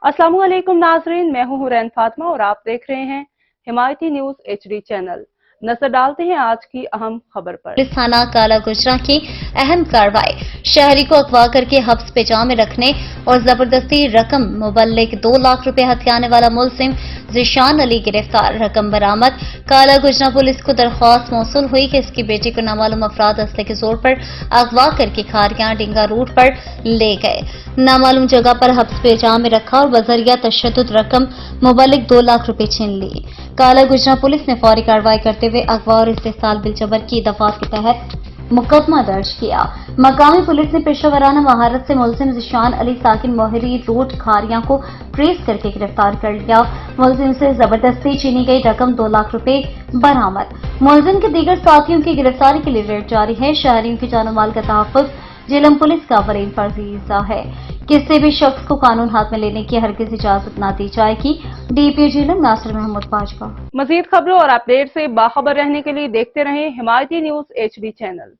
अस्सलाम वालेकुम नाजरीन, मैं हूं हुरैन फातिमा और आप देख रहे हैं हिमायती न्यूज HD चैनल। नजर डालते हैं आज की अहम खबर पर। पुलिस थाना काला गुजरा की अहम कार्रवाई। शहरी को अगवा करके हब्स पे जामे रखने और जबरदस्ती रकम मुबल्लिग 2 लाख रुपए हथियाने वाला मुलजिम ज़ीशान अली गिरफ्तार। रकम बरामद। काला गुजरा पुलिस को दरख्वास्त मौसूल हुई कि इसकी बेटी को नामालूम अफराद असले के जोर पर अगवा करके खारियां डिंगा रूट पर ले गए। नामालूम जगह पर हब्स पे जामे रखा और बजरिया तशद्दुद रकम मुबल्लिग 2 लाख रुपए छीन ली। काला गुजरा पुलिस ने फौरी कार्रवाई करते हुए अगवा और इस्तेसाल बिलजबर की दफात के तहत मुकदमा दर्ज किया। मकामी पुलिस ने पेशेवराना महारत से मुलजिम ज़ीशान अली साकिन मोहरी रोड खारियां को ट्रेस करके गिरफ्तार कर लिया। मुलजिम से जबरदस्ती छीनी गई रकम 2 लाख रुपए बरामद। मुलजिम के दीगर साथियों की गिरफ्तारी के लिए रेड जारी है। शहरियों की जानो माल का तहफ़्फ़ुज़ जेलम पुलिस का फरीज़ फर्जीज़ा है। किसी भी शख्स को कानून हाथ में लेने की हरगिज़ इजाजत न दी जाएगी। DPO जेलम नासिर महमूद बाजवा। मजीद खबरों और अपडेट से बाखबर रहने के लिए देखते रहें हिमायती न्यूज HD चैनल।